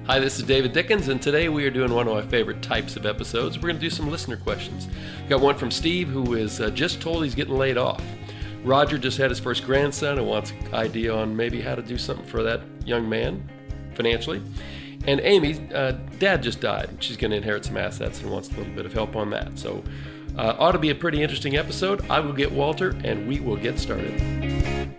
Hi, this is David Dickens, and today we are doing one of my favorite types of episodes. We're going to do some listener questions. We got one from Steve, who is just told he's getting laid off. Roger just had his first grandson and wants an idea on maybe how to do something for that young man financially. And Amy, dad just died. She's going to inherit some assets and wants a little bit of help on that. So ought to be a pretty interesting episode. I will get Walter, and we will get started.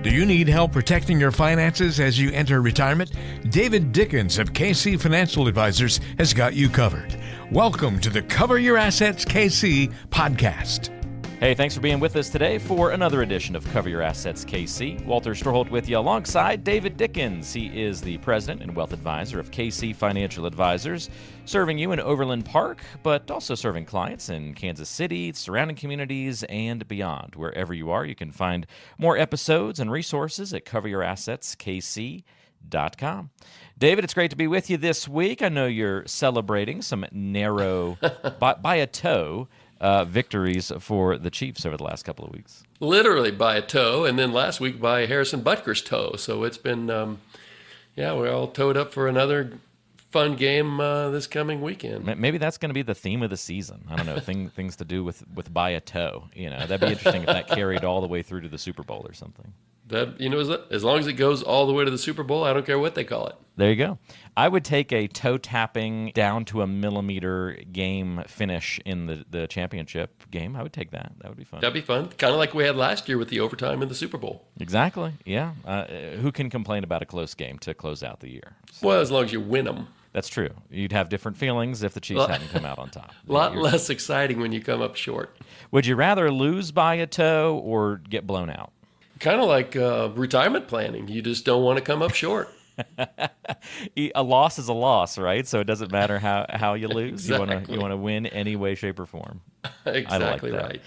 Do you need help protecting your finances as you enter retirement? David Dickens of KC Financial Advisors has got you covered. Welcome to the Cover Your Assets KC podcast. Hey, thanks for being with us today for another edition of Cover Your Assets KC. Walter Stroholt with you alongside David Dickens. He is the president and wealth advisor of KC Financial Advisors, serving you in Overland Park, but also serving clients in Kansas City, surrounding communities, and beyond. Wherever you are, you can find more episodes and resources at coveryourassetskc.com. David, it's great to be with you this week. I know you're celebrating some narrow, by a toe, victories for the Chiefs over the last couple of weeks. Literally by a toe, and then last week by Harrison Butker's toe. So it's been, we're all toed up for another fun game this coming weekend. Maybe that's going to be the theme of the season. I don't know, things to do with by a toe. You know, that'd be interesting if that carried all the way through to the Super Bowl or something. That, as long as it goes all the way to the Super Bowl, I don't care what they call it. There you go. I would take a toe-tapping down to a millimeter game finish in the championship game. I would take that. That would be fun. That'd be fun. Kind of like we had last year with the overtime in the Super Bowl. Exactly, yeah. Who can complain about a close game to close out the year? So, well, as long as you win them. That's true. You'd have different feelings if the Chiefs hadn't come out on top. A lot less exciting when you come up short. Would you rather lose by a toe or get blown out? Kind of like retirement planning. You just don't want to come up short. A loss is a loss, right? So it doesn't matter how you lose. Exactly. You want to win any way, shape, or form. Exactly I like that. right.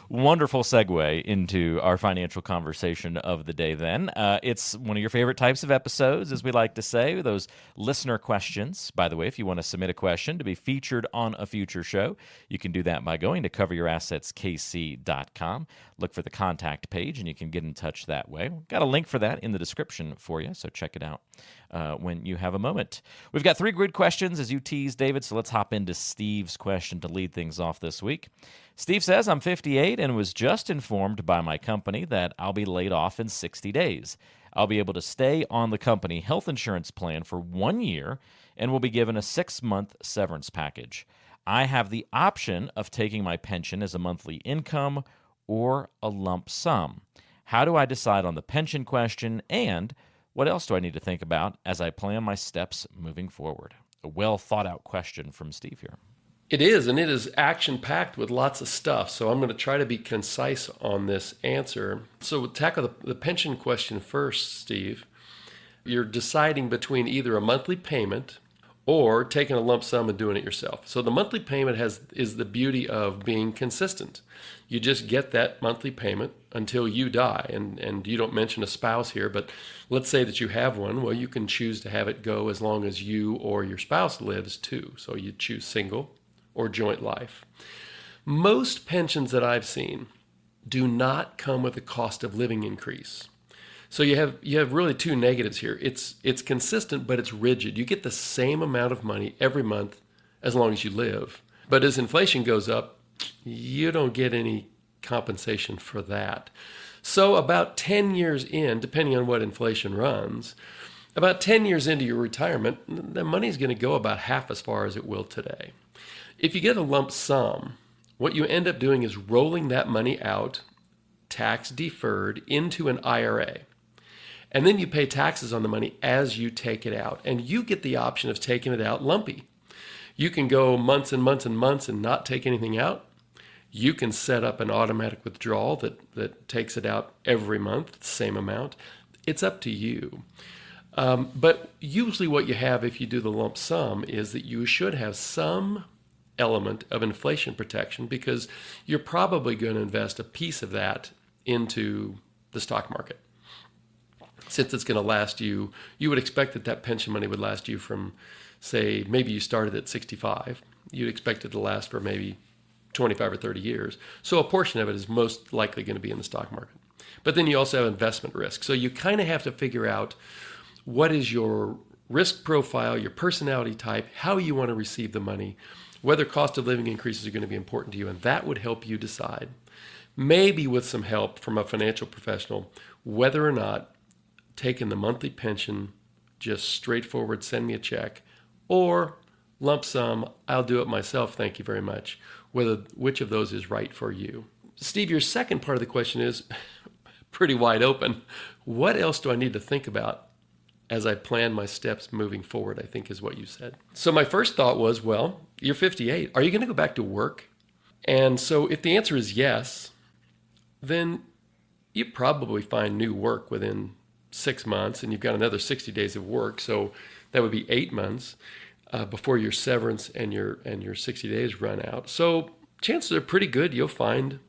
Wonderful segue into our financial conversation of the day then. It's one of your favorite types of episodes, as we like to say, those listener questions. By the way, if you want to submit a question to be featured on a future show, you can do that by going to coveryourassetskc.com. Look for the contact page, and you can get in touch that way. We've got a link for that in the description for you, so check it out when you have a moment. We've got 3 grid questions, as you teased, David, so let's hop into Steve's question to lead things off this week. Steve says, I'm 58 and was just informed by my company that I'll be laid off in 60 days. I'll be able to stay on the company health insurance plan for 1 year and will be given a 6-month severance package. I have the option of taking my pension as a monthly income or a lump sum. How do I decide on the pension question, and what else do I need to think about as I plan my steps moving forward? A well-thought-out question from Steve here. It is, and it is action-packed with lots of stuff, so I'm going to try to be concise on this answer. So we'll tackle the pension question first, Steve. You're deciding between either a monthly payment or taking a lump sum and doing it yourself. So the monthly payment is the beauty of being consistent. You just get that monthly payment until you die, and you don't mention a spouse here, but let's say that you have one. Well, you can choose to have it go as long as you or your spouse lives too. So you choose single or joint life. Most pensions that I've seen do not come with a cost of living increase. So you have really 2 negatives here. It's consistent, but it's rigid. You get the same amount of money every month as long as you live. But as inflation goes up, you don't get any compensation for that. So about 10 years in, depending on what inflation runs, about 10 years into your retirement, the money's going to go about half as far as it will today. If you get a lump sum, what you end up doing is rolling that money out, tax deferred, into an IRA. And then you pay taxes on the money as you take it out. And you get the option of taking it out lumpy. You can go months and months and months and not take anything out. You can set up an automatic withdrawal that takes it out every month, the same amount. It's up to you. But usually what you have if you do the lump sum is that you should have some element of inflation protection, because you're probably going to invest a piece of that into the stock market. Since it's going to last you would expect that pension money would last you from, say, maybe you started at 65. You'd expect it to last for maybe 25 or 30 years. So a portion of it is most likely going to be in the stock market. But then you also have investment risk. So you kind of have to figure out what is your risk profile, your personality type, how you want to receive the money, whether cost of living increases are going to be important to you, and that would help you decide, maybe with some help from a financial professional, whether or not taking the monthly pension, just straightforward, send me a check, or lump sum, I'll do it myself, thank you very much, which of those is right for you. Steve, your second part of the question is pretty wide open. What else do I need to think about as I plan my steps moving forward, I think is what you said. So my first thought was, well, you're 58. Are you going to go back to work? And so if the answer is yes, then you probably find new work within 6 months, and you've got another 60 days of work. So that would be 8 months before your severance and your 60 days run out. So chances are pretty good you'll find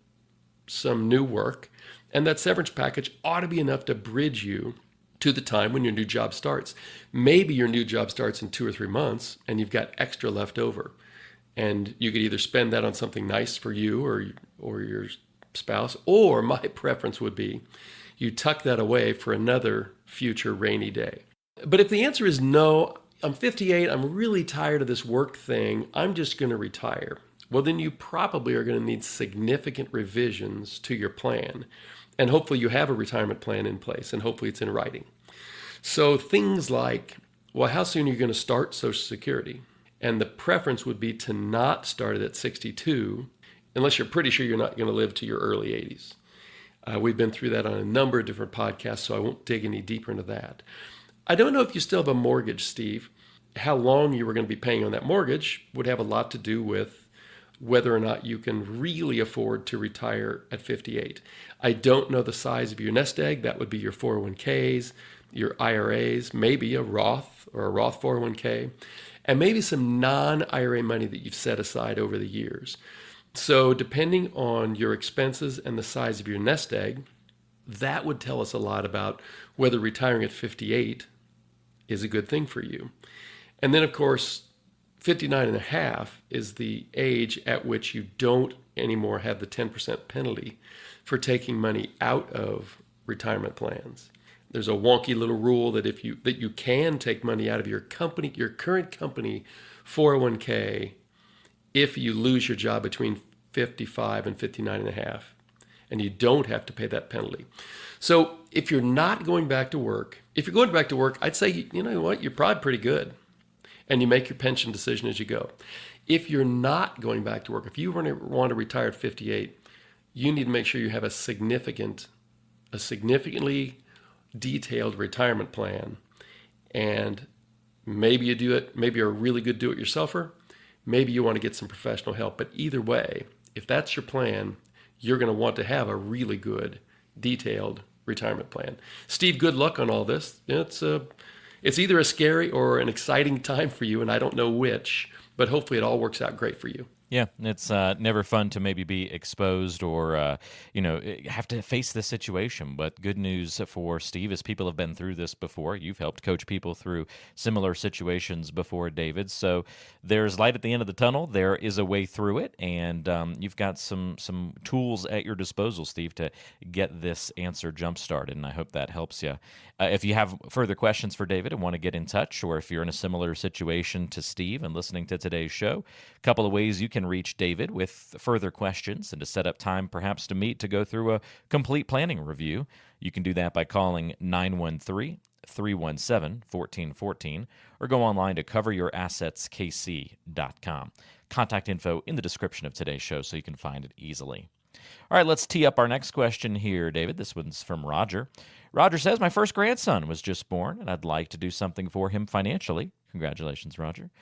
some new work, and that severance package ought to be enough to bridge you to the time when your new job starts. Maybe your new job starts in 2 or 3 months and you've got extra left over. And you could either spend that on something nice for you or your spouse, or my preference would be you tuck that away for another future rainy day. But if the answer is no, I'm 58, I'm really tired of this work thing, I'm just going to retire, well, then you probably are going to need significant revisions to your plan. And hopefully you have a retirement plan in place, and hopefully it's in writing. So things like, well, how soon are you going to start Social Security? And the preference would be to not start it at 62, unless you're pretty sure you're not going to live to your early 80s. We've been through that on a number of different podcasts, so I won't dig any deeper into that. I don't know if you still have a mortgage, Steve. How long you were going to be paying on that mortgage would have a lot to do with whether or not you can really afford to retire at 58. I don't know the size of your nest egg. That would be your 401ks, your IRAs, maybe a Roth or a Roth 401k, and maybe some non-IRA money that you've set aside over the years. So depending on your expenses and the size of your nest egg, that would tell us a lot about whether retiring at 58 is a good thing for you. And then, of course, 59 and a half is the age at which you don't anymore have the 10% penalty for taking money out of retirement plans. There's a wonky little rule that you can take money out of your current company 401k if you lose your job between 55 and 59 and a half, and you don't have to pay that penalty. So if you're not going back to work, if you're going back to work, I'd say, you know what, you're probably pretty good. And you make your pension decision as you go. If you're not going back to work, if you want to retire at 58, you need to make sure you have a significantly detailed retirement plan. And maybe you do it, maybe you're a really good do-it-yourselfer, maybe you want to get some professional help. But either way, if that's your plan, you're going to want to have a really good, detailed retirement plan. Steve, good luck on all this. It's either a scary or an exciting time for you, and I don't know which, but hopefully it all works out great for you. Yeah, it's never fun to maybe be exposed or, have to face this situation. But good news for Steve is people have been through this before. You've helped coach people through similar situations before, David. So there's light at the end of the tunnel. There is a way through it, and you've got some tools at your disposal, Steve, to get this answer jump-started, and I hope that helps you. If you have further questions for David and want to get in touch, or if you're in a similar situation to Steve and listening to today's show, a couple of ways you can reach David with further questions and to set up time perhaps to meet to go through a complete planning review. You can do that by calling 913-317-1414 or go online to coveryourassetskc.com. Contact info in the description of today's show so you can find it easily. All right, let's tee up our next question here, David. This one's from Roger. Roger says, my first grandson was just born, and I'd like to do something for him financially. Congratulations, Roger.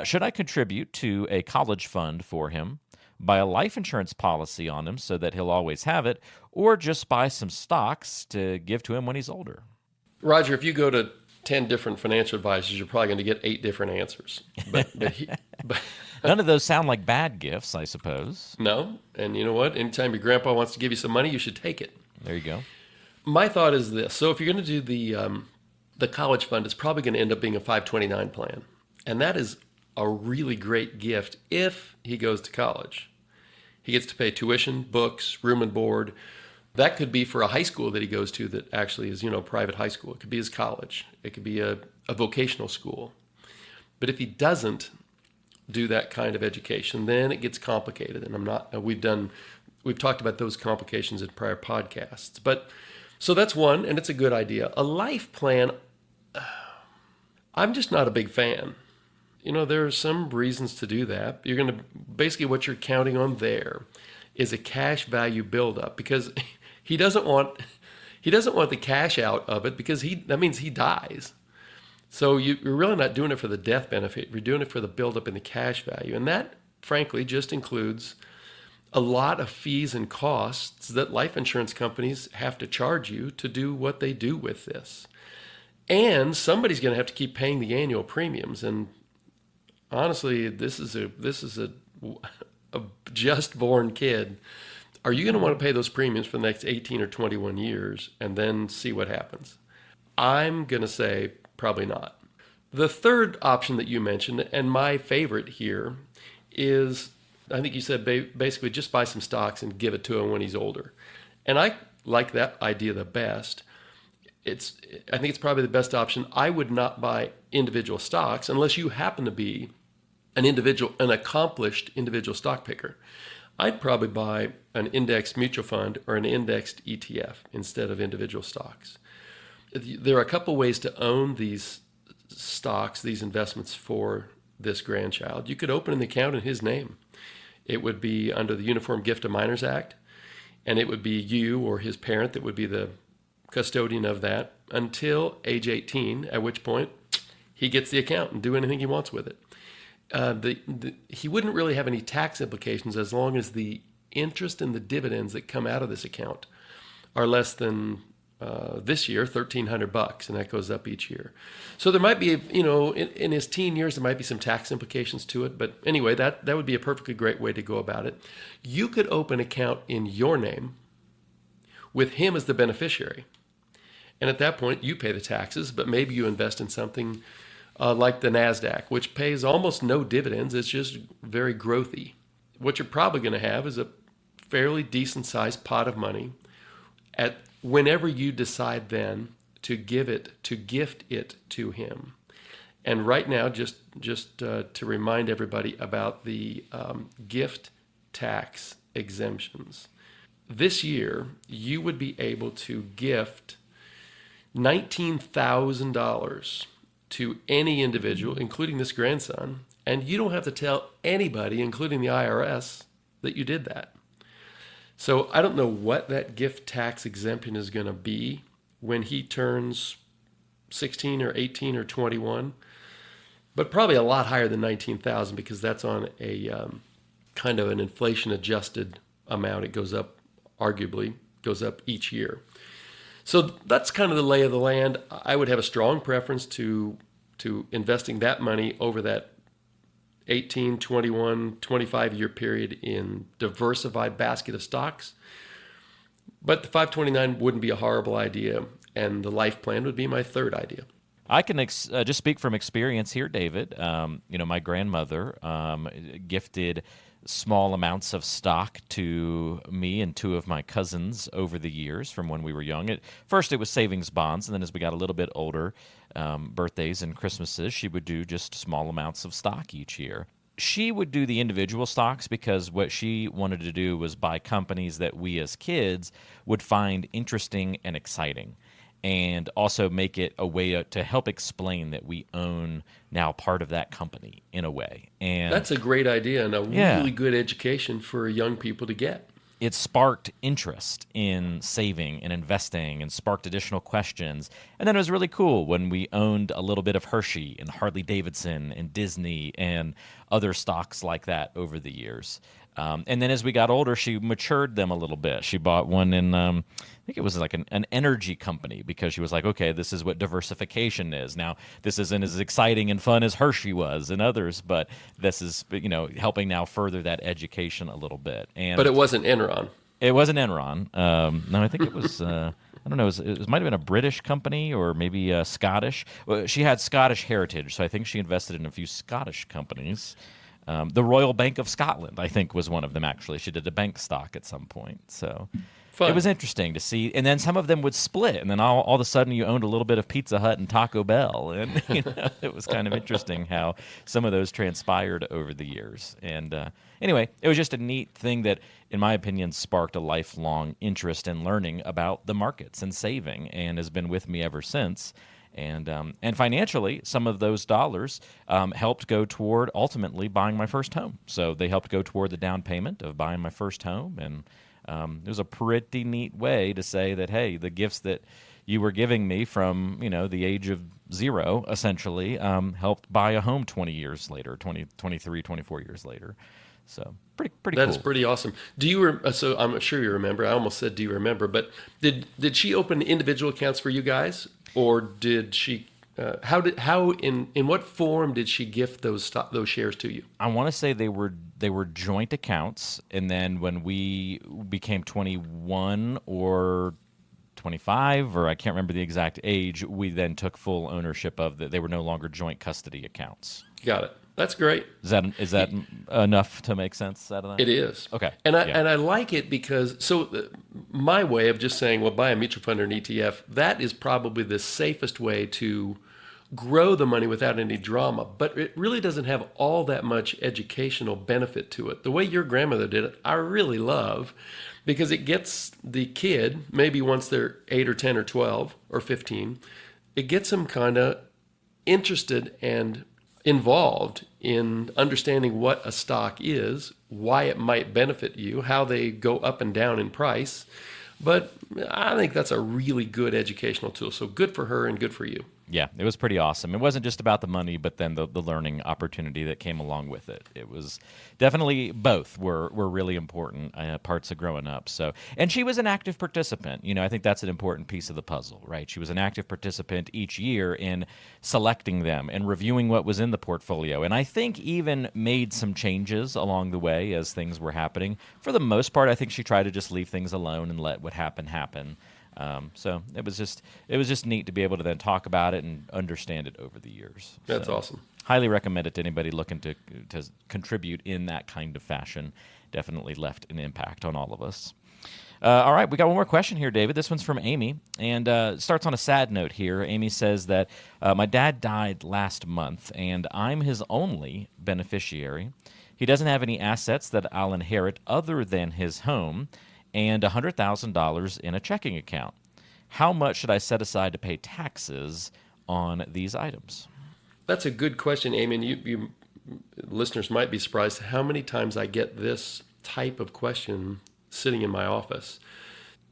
Should I contribute to a college fund for him, buy a life insurance policy on him so that he'll always have it, or just buy some stocks to give to him when he's older? Roger, if you go to 10 different financial advisors, you're probably going to get 8 different answers. But None of those sound like bad gifts, I suppose. No, and you know what? Anytime your grandpa wants to give you some money, you should take it. There you go. My thought is this. So if you're going to do the college fund, it's probably going to end up being a 529 plan. And that is a really great gift if he goes to college. He gets to pay tuition, books, room and board, That could be for a high school that he goes to that actually is, private high school. It could be his college. It could be a vocational school. But if he doesn't do that kind of education, then it gets complicated. And we've talked about those complications in prior podcasts. But so that's one, and it's a good idea. A life plan, I'm just not a big fan. There are some reasons to do that. Basically what you're counting on there is a cash value buildup, because he doesn't want the cash out of it, because that means he dies. So you're really not doing it for the death benefit. You're doing it for the buildup in the cash value. And that, frankly, just includes a lot of fees and costs that life insurance companies have to charge you to do what they do with this. And somebody's going to have to keep paying the annual premiums. And honestly, this is a just born kid. Are you going to want to pay those premiums for the next 18 or 21 years and then see what happens? I'm going to say probably not. The third option that you mentioned, and my favorite here, is, I think you said basically just buy some stocks and give it to him when he's older. And I like that idea the best. I think it's probably the best option. I would not buy individual stocks unless you happen to be an accomplished individual stock picker. I'd probably buy an indexed mutual fund or an indexed ETF instead of individual stocks. There are a couple ways to own these stocks, these investments for this grandchild. You could open an account in his name. It would be under the Uniform Gift of Minors Act, and it would be you or his parent that would be the custodian of that until age 18, at which point he gets the account and do anything he wants with it. He wouldn't really have any tax implications as long as the interest and the dividends that come out of this account are less than this year $1,300, and that goes up each year. So there might be, in his teen years, there might be some tax implications to it. But anyway, that would be a perfectly great way to go about it. You could open an account in your name with him as the beneficiary. And at that point, you pay the taxes, but maybe you invest in something like the NASDAQ, which pays almost no dividends. It's just very growthy. What you're probably going to have is a fairly decent-sized pot of money whenever you decide then to gift it to him. And right now, just to remind everybody about the gift tax exemptions. This year, you would be able to gift $19,000 to any individual, including this grandson, and you don't have to tell anybody, including the IRS, that you did that. So I don't know what that gift tax exemption is going to be when he turns 16 or 18 or 21, but probably a lot higher than 19,000 because that's on a kind of an inflation-adjusted amount. It goes up, arguably, goes up each year. So that's kind of the lay of the land. I would have a strong preference to investing that money over that 18, 21, 25-year period in diversified basket of stocks. But the 529 wouldn't be a horrible idea, and the life plan would be my third idea. I can just speak from experience here, David. My grandmother gifted small amounts of stock to me and two of my cousins over the years from when we were young. First, it was savings bonds, and then as we got a little bit older, birthdays and Christmases, she would do just small amounts of stock each year. She would do the individual stocks because what she wanted to do was buy companies that we as kids would find interesting and exciting, and also make it a way to help explain that we own now part of that company in a way. And that's a great idea and a really good education for young people to get. It sparked interest in saving and investing and sparked additional questions. And then it was really cool when we owned a little bit of Hershey and Harley Davidson and Disney and other stocks like that over the years. And then as we got older, she matured them a little bit. She bought one in, I think it was like an energy company, because she was like, okay, this is what diversification is. Now, this isn't as exciting and fun as Hershey was and others, but this is, helping now further that education a little bit. But it wasn't Enron. It wasn't Enron. No, I think it was, I don't know, it might have been a British company or maybe Scottish. Well, she had Scottish heritage, so I think she invested in a few Scottish companies. The Royal Bank of Scotland, I think, was one of them, actually. She did a bank stock at some point. So Fun. It was interesting to see, and then some of them would split, and then all of a sudden you owned a little bit of Pizza Hut and Taco Bell, and it was kind of interesting how some of those transpired over the years. And anyway, it was just a neat thing that, in my opinion, sparked a lifelong interest in learning about the markets and saving, and has been with me ever since. And financially, some of those dollars helped go toward ultimately buying my first home. So they helped go toward the down payment of buying my first home, and it was a pretty neat way to say that, hey, the gifts that you were giving me from, the age of 0, essentially, helped buy a home 20 years later, 23, 24 years later. So pretty cool. That's pretty awesome. Do you? So I'm sure you remember. I almost said, do you remember? But did she open individual accounts for you guys, or did she? In what form did she gift those shares to you? I want to say they were joint accounts, and then when we became 21 or 25, or I can't remember the exact age, we then took full ownership of that. They were no longer joint custody accounts. Got it. That's great. Is that enough to make sense out of that? It is. Okay. And I like it because my way of just saying, well, buy a mutual fund or an ETF, that is probably the safest way to grow the money without any drama. But it really doesn't have all that much educational benefit to it. The way your grandmother did it, I really love, because it gets the kid, maybe once they're 8 or 10 or 12 or 15, it gets them kind of interested and involved in understanding what a stock is, why it might benefit you, how they go up and down in price. But I think that's a really good educational tool. So good for her and good for you. Yeah, it was pretty awesome. It wasn't just about the money, but then the learning opportunity that came along with it. It was definitely both were really important parts of growing up. So, and she was an active participant. I think that's an important piece of the puzzle, right? She was an active participant each year in selecting them and reviewing what was in the portfolio. And I think even made some changes along the way as things were happening. For the most part, I think she tried to just leave things alone and let what happened happen. So it was just neat to be able to then talk about it and understand it over the years. That's awesome. Highly recommend it to anybody looking to contribute in that kind of fashion. Definitely left an impact on all of us. All right, we got one more question here, David. This one's from Amy, and starts on a sad note here. Amy says that my dad died last month, and I'm his only beneficiary. He doesn't have any assets that I'll inherit other than his home, and $100,000 in a checking account. How much should I set aside to pay taxes on these items? That's a good question, Amy. And you listeners might be surprised how many times I get this type of question sitting in my office.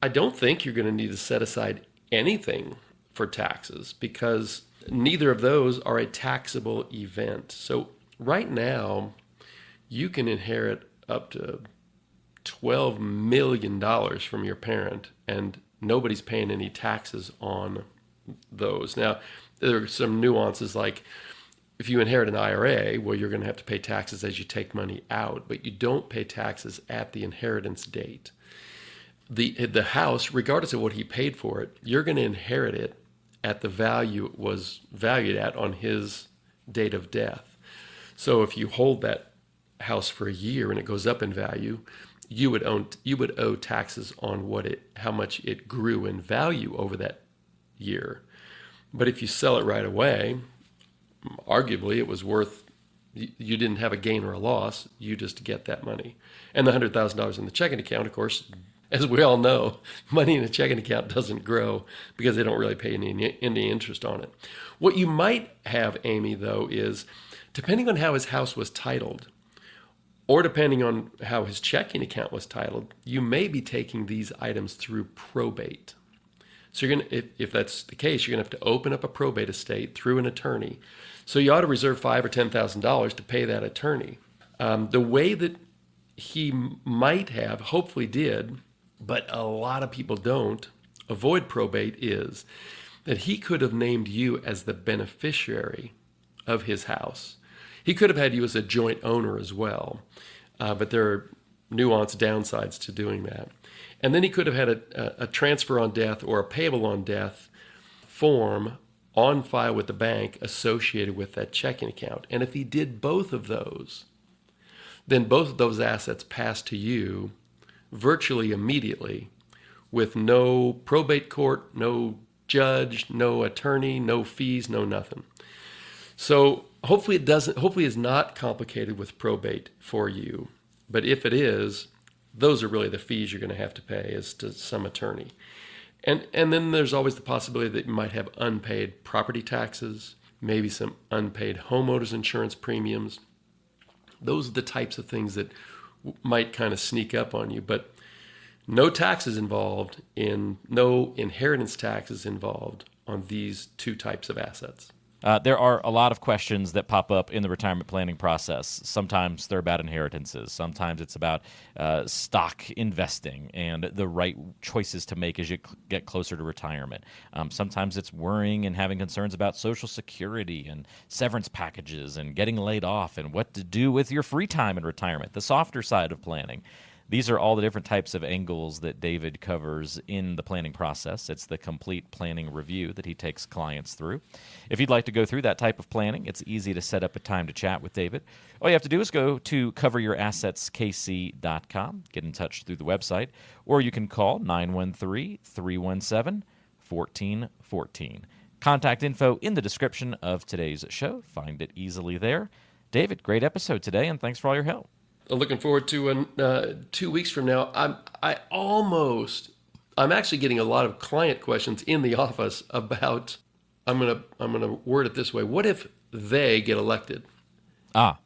I don't think you're going to need to set aside anything for taxes because neither of those are a taxable event. So right now, you can inherit up to $12 million from your parent, and nobody's paying any taxes on those. Now, there are some nuances, like if you inherit an IRA, well, you're going to have to pay taxes as you take money out, but you don't pay taxes at the inheritance date. The house, regardless of what he paid for it, you're going to inherit it at the value it was valued at on his date of death. So if you hold that house for a year and it goes up in value, you would owe taxes on how much it grew in value over that year. But if you sell it right away, arguably it was worth, you didn't have a gain or a loss, you just get that money. And the $100,000 in the checking account, of course, as we all know, money in a checking account doesn't grow because they don't really pay any interest on it. What you might have, Amy, though, is depending on how his house was titled, or depending on how his checking account was titled, you may be taking these items through probate. So you're going to, if that's the case, you're going to have to open up a probate estate through an attorney. So you ought to reserve $5,000 or $10,000 to pay that attorney. The way that he might have, hopefully did, but a lot of people don't, avoid probate is that he could have named you as the beneficiary of his house. He could have had you as a joint owner as well, but there are nuanced downsides to doing that. And then he could have had a transfer on death or a payable on death form on file with the bank associated with that checking account. And if he did both of those, then both of those assets pass to you virtually immediately with no probate court, no judge, no attorney, no fees, no nothing. So hopefully it's not complicated with probate for you. But if it is, those are really the fees you're going to have to pay is to some attorney. And then there's always the possibility that you might have unpaid property taxes, maybe some unpaid homeowners insurance premiums. Those are the types of things that might kind of sneak up on you, but no taxes involved, no inheritance taxes involved on these two types of assets. There are a lot of questions that pop up in the retirement planning process. Sometimes they're about inheritances. Sometimes it's about stock investing and the right choices to make as you get closer to retirement. Sometimes it's worrying and having concerns about Social Security and severance packages and getting laid off and what to do with your free time in retirement, the softer side of planning. These are all the different types of angles that David covers in the planning process. It's the complete planning review that he takes clients through. If you'd like to go through that type of planning, it's easy to set up a time to chat with David. All you have to do is go to coveryourassetskc.com, get in touch through the website, or you can call 913-317-1414. Contact info in the description of today's show. Find it easily there. David, great episode today, and thanks for all your help. Looking forward to 2 weeks from now. I'm actually getting a lot of client questions in the office about. I'm gonna word it this way: what if they get elected? Either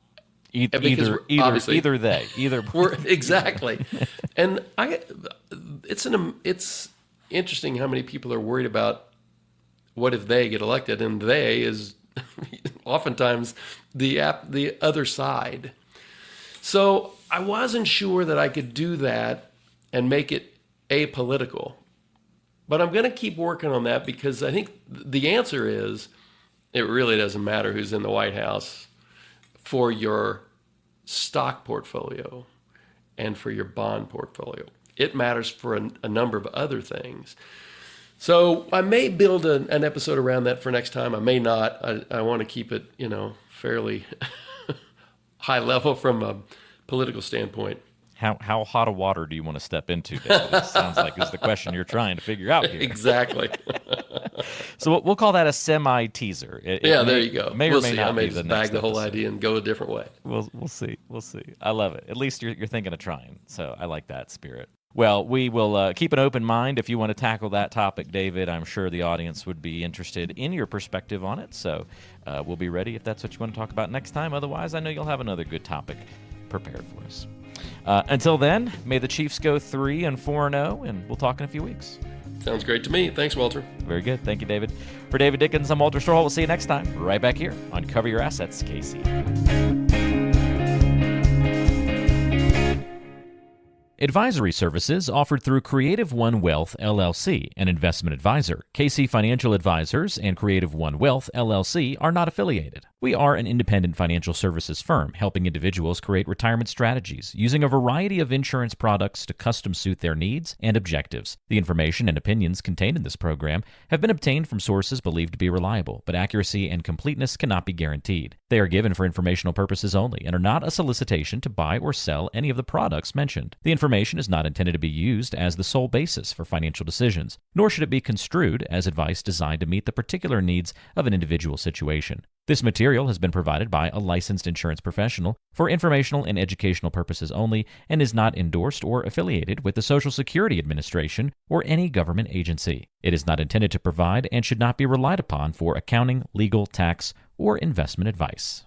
they, exactly. And it's interesting how many people are worried about what if they get elected, and they is oftentimes the other side. So I wasn't sure that I could do that and make it apolitical. But I'm going to keep working on that because I think the answer is it really doesn't matter who's in the White House for your stock portfolio and for your bond portfolio. It matters for a number of other things. So I may build an episode around that for next time. I may not. I want to keep it, fairly high level from a political standpoint. How hot a water do you want to step into, David? It sounds like is the question you're trying to figure out here. Exactly. So we'll call that a semi-teaser. There you go. We'll see. I may just bag the whole idea and go a different way. We'll see. I love it. At least you're thinking of trying. So I like that spirit. Well, we will keep an open mind if you want to tackle that topic, David. I'm sure the audience would be interested in your perspective on it. So we'll be ready if that's what you want to talk about next time. Otherwise, I know you'll have another good topic prepared for us. Until then, may the Chiefs go 3-4-0, and we'll talk in a few weeks. Sounds great to me. Thanks, Walter. Very good. Thank you, David. For David Dickens, I'm Walter Storholt. We'll see you next time, right back here on Cover Your Assets, KC. Advisory services offered through Creative One Wealth, LLC, an investment advisor. KC Financial Advisors and Creative One Wealth, LLC are not affiliated. We are an independent financial services firm helping individuals create retirement strategies using a variety of insurance products to custom suit their needs and objectives. The information and opinions contained in this program have been obtained from sources believed to be reliable, but accuracy and completeness cannot be guaranteed. They are given for informational purposes only and are not a solicitation to buy or sell any of the products mentioned. The information is not intended to be used as the sole basis for financial decisions, nor should it be construed as advice designed to meet the particular needs of an individual situation. This material has been provided by a licensed insurance professional for informational and educational purposes only and is not endorsed or affiliated with the Social Security Administration or any government agency. It is not intended to provide and should not be relied upon for accounting, legal, tax, or investment advice.